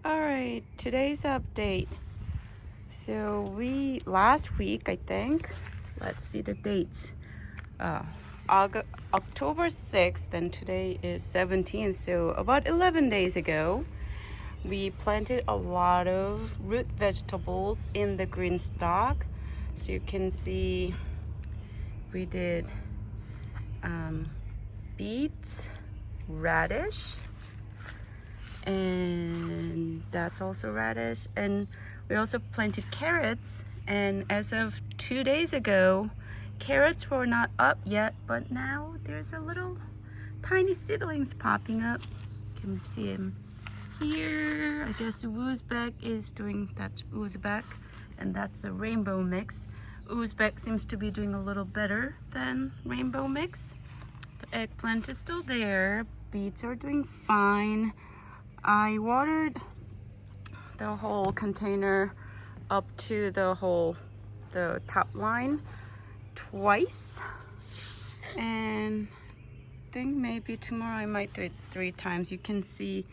All right, today's update. So last week, I think, let's see the dates. October 6th, and today is 17th. So about 11 days ago, we planted a lot of root vegetables in the Greenstalk. So you can see we did beets, radish, and that's also radish, and we also planted carrots. And as of 2 days ago, carrots were not up yet, but now there's a little tiny seedlings popping up. You can see them here. I guess Uzbek is doing that. Uzbek, and that's the rainbow mix. Uzbek seems to be doing a little better than rainbow mix. The eggplant is still there. Beets are doing fine. I watered the whole container up to the top line twice, and I think maybe tomorrow I might do it 3 times. You can see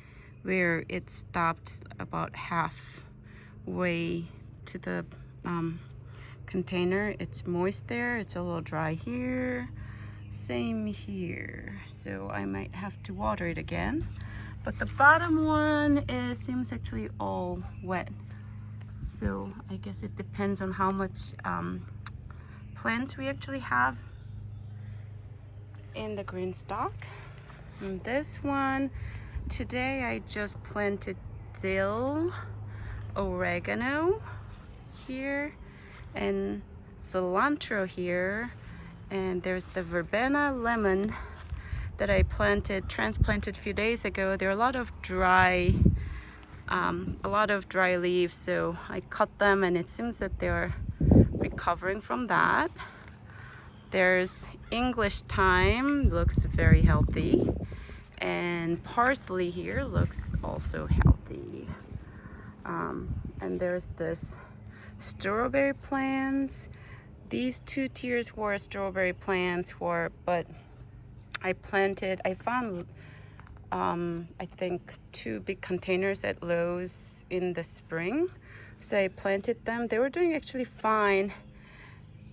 where it stopped about halfway to the container. It's moist there. It's a little dry here. Same here. So I might have to water it again. But the bottom one seems actually all wet. So I guess it depends on how much plants we actually have in the Greenstalk. And this one, today I just planted dill, oregano here, and cilantro here. And there's the verbena lemon that I transplanted a few days ago. There are a lot of dry leaves, so I cut them, and it seems that they're recovering from that. There's English thyme, looks very healthy, and parsley here looks also healthy. And there's this strawberry plants. These 2 tiers were strawberry plants but I found I think 2 big containers at Lowe's in the spring. So I planted them. They were doing actually fine,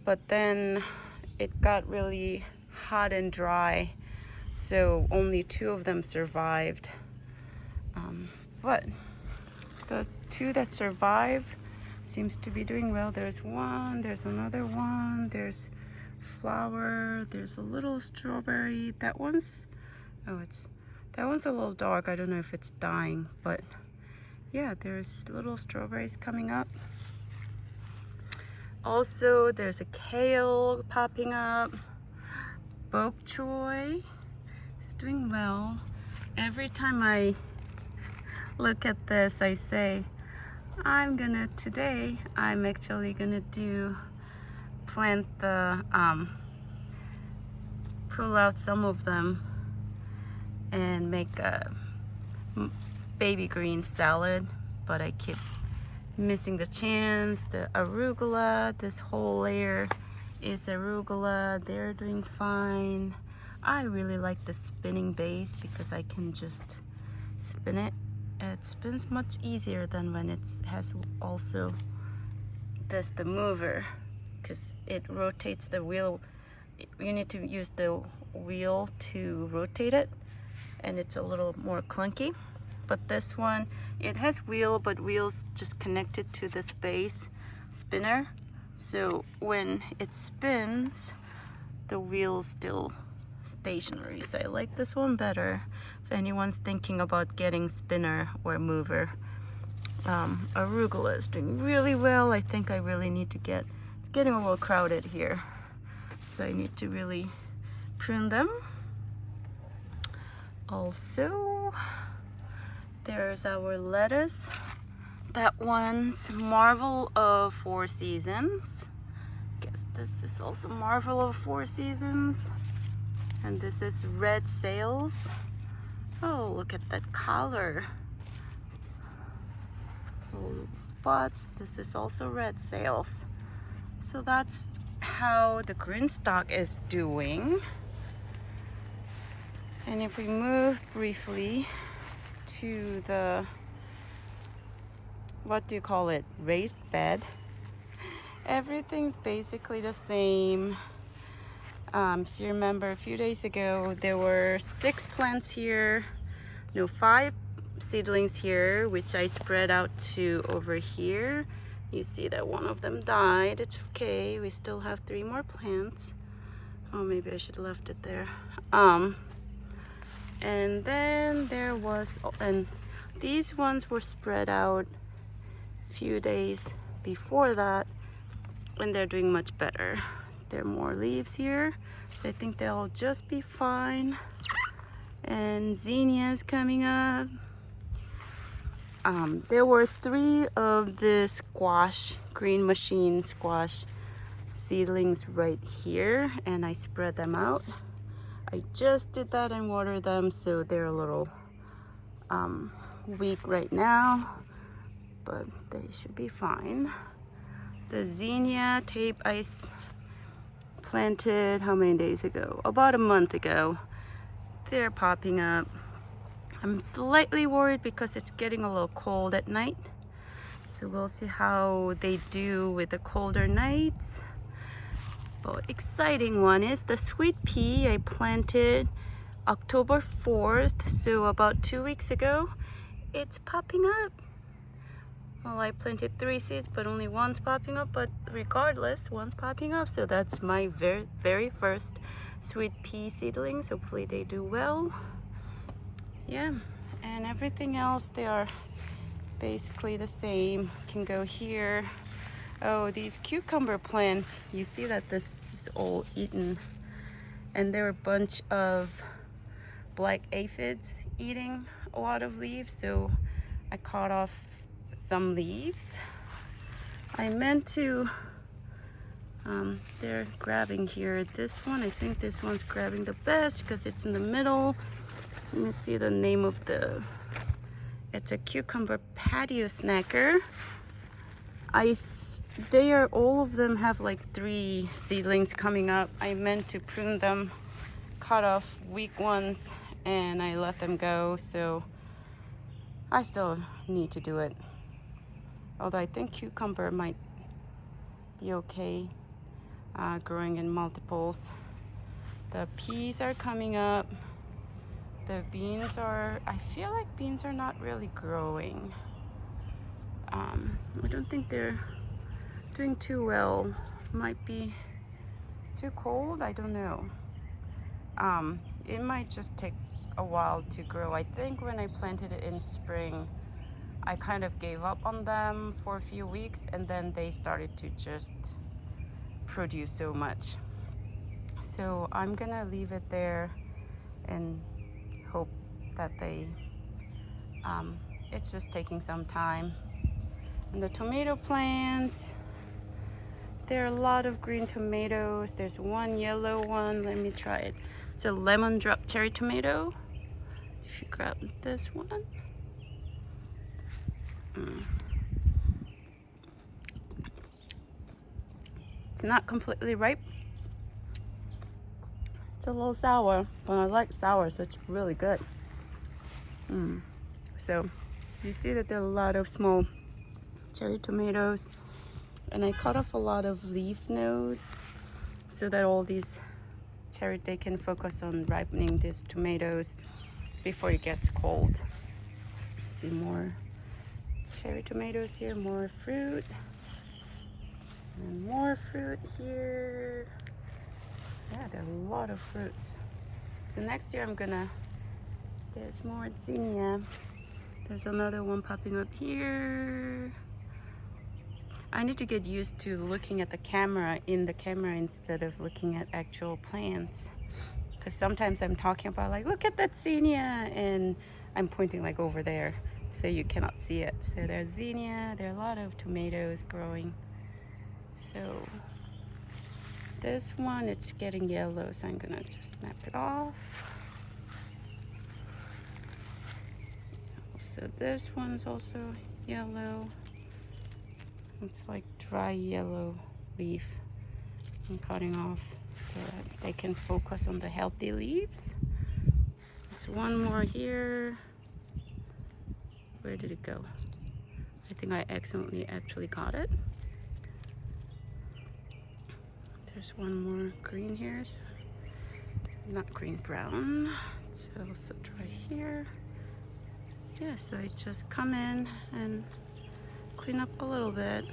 but then it got really hot and dry, so only 2 of them survived. But the 2 that survived seems to be doing well. There's one, there's another one, there's flower, there's a little strawberry. That one's a little dark. I don't know if it's dying, but yeah, there's little strawberries coming up. Also, there's a kale popping up. Bok choy is doing well. Every time I look at this, I say, today I'm actually gonna plant pull out some of them and make a baby green salad, but I keep missing the chance. The arugula, this whole layer is arugula. They're doing fine. I really like the spinning base because I can just spin it. It spins much easier than when it has also the mover, because it rotates the wheel. You need to use the wheel to rotate it, and it's a little more clunky. But this one, it has wheel, but wheels just connected to this base spinner. So when it spins, the wheel's still stationary. So I like this one better if anyone's thinking about getting spinner or mover. Arugula is doing really well. I think I really need to it's getting a little crowded here, so I need to really prune them. Also, there's our lettuce. That one's Marvel of 4 Seasons. Guess this is also Marvel of 4 Seasons. And this is Red Sails. Oh, look at that color. Little spots. This is also Red Sails. So that's how the Greenstalk is doing. And if we move briefly to the what do you call it, raised bed. Everything's basically the same. If you remember a few days ago, there were 6 plants here, no, 5 seedlings here, which I spread out to over here. You see that one of them died. It's okay, we still have 3 more plants. Oh, maybe I should have left it there. And then there was, and these ones were spread out a few days before that, and they're doing much better. There are more leaves here, so I think they'll just be fine. And zinnias coming up. There were 3 of the squash, green machine squash seedlings right here, and I spread them out. I just did that and watered them, so they're a little weak right now, but they should be fine. The zinnia tape I planted how many days ago? About a month ago. They're popping up. I'm slightly worried because it's getting a little cold at night, so we'll see how they do with the colder nights. But exciting one is the sweet pea I planted October 4th, so about 2 weeks ago. It's popping up. Well, I planted 3 seeds, but only one's popping up, but regardless, one's popping up. So that's my very first sweet pea seedlings. Hopefully they do well. Yeah, and everything else, they are basically the same. Can go here. Oh, these cucumber plants, you see that this is all eaten, and there are a bunch of black aphids eating a lot of leaves, so I cut off some leaves. I meant to, they're grabbing here. This one, I think this one's grabbing the best because it's in the middle. Let me see the name of it's a cucumber patio snacker. All of them have like 3 seedlings coming up. I meant to prune them, cut off weak ones, and I let them go, so I still need to do it. Although I think cucumber might be okay growing in multiples. The peas are coming up. The beans are, I feel like beans are not really growing. I don't think they're doing too well. Might be too cold, I don't know. It might just take a while to grow. I think when I planted it in spring, I kind of gave up on them for a few weeks, and then they started to just produce so much. So I'm gonna leave it there and hope that it's just taking some time. And the tomato plants, there are a lot of green tomatoes. There's one yellow one. Let me try it. It's a lemon drop cherry tomato. If you grab this one. It's not completely ripe. It's a little sour, but I like sour, so it's really good. So you see that there are a lot of small cherry tomatoes, and I cut off a lot of leaf nodes so that all these they can focus on ripening these tomatoes before it gets cold. See more cherry tomatoes here, more fruit, and more fruit here. Yeah, there are a lot of fruits. So next year there's more zinnia. There's another one popping up here. I need to get used to looking at the camera instead of looking at actual plants. Because sometimes I'm talking about like, look at that zinnia, and I'm pointing like over there, so you cannot see it. So there's zinnia, there are a lot of tomatoes growing. So this one, it's getting yellow, so I'm gonna just snap it off. So this one's also yellow. It's like dry yellow leaf I'm cutting off so that they can focus on the healthy leaves. There's one more here. Where did it go? I think I accidentally actually got it. There's one more green here, so not green, brown. It's also dry here. Yeah, so I just come in and clean up a little bit.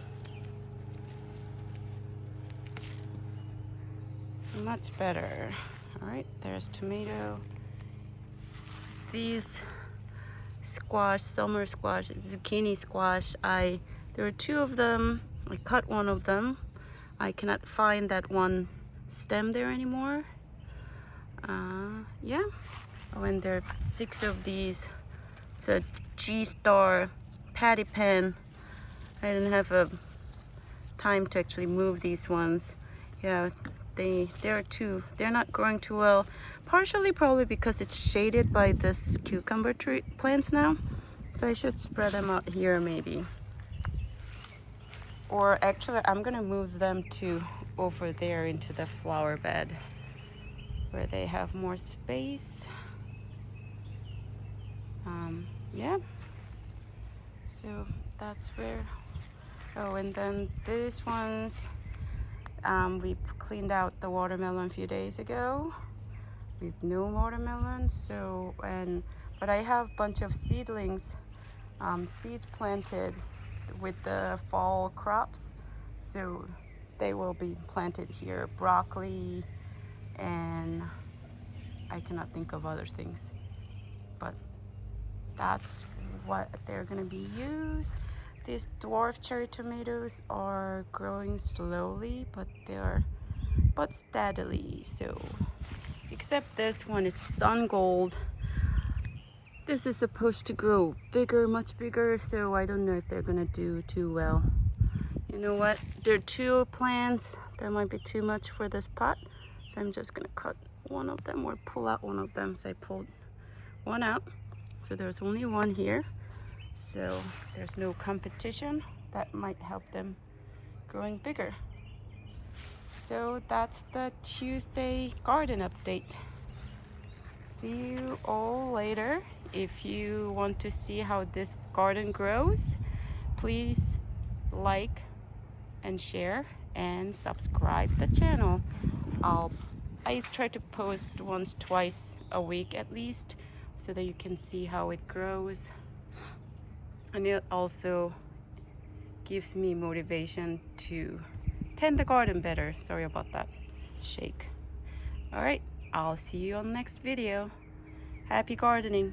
Much better. All right, there's tomato. These squash, summer squash, zucchini squash, there were two of them. I cut one of them. I cannot find that one stem there anymore. Yeah. Oh, and there are 6 of these. It's a G-Star patty pan. I didn't have a time to actually move these ones. Yeah, there are 2. They're not growing too well. Partially probably because it's shaded by this cucumber tree plants now. So I should spread them out here maybe. Or actually I'm gonna move them to over there into the flower bed where they have more space. Yeah, so that's where. Oh, and then these ones, we cleaned out the watermelon a few days ago with no watermelon. So, but I have a bunch of seedlings, seeds planted with the fall crops, so they will be planted here. Broccoli, and I cannot think of other things, but that's what they're gonna be used. These dwarf cherry tomatoes are growing slowly, but steadily. So, except this one, it's sun gold. This is supposed to grow bigger, much bigger. So I don't know if they're gonna do too well. You know what? There are 2 plants. That might be too much for this pot, so I'm just gonna cut one of them or pull out one of them. So I pulled one out. So there's only one here, so there's no competition. That might help them growing bigger. So that's the Tuesday garden update. See you all later. If you want to see how this garden grows, please like and share and subscribe the channel. I try to post once, twice a week at least, so that you can see how it grows, and it also gives me motivation to tend the garden better. Sorry about that shake. All right, I'll see you on the next video. Happy gardening.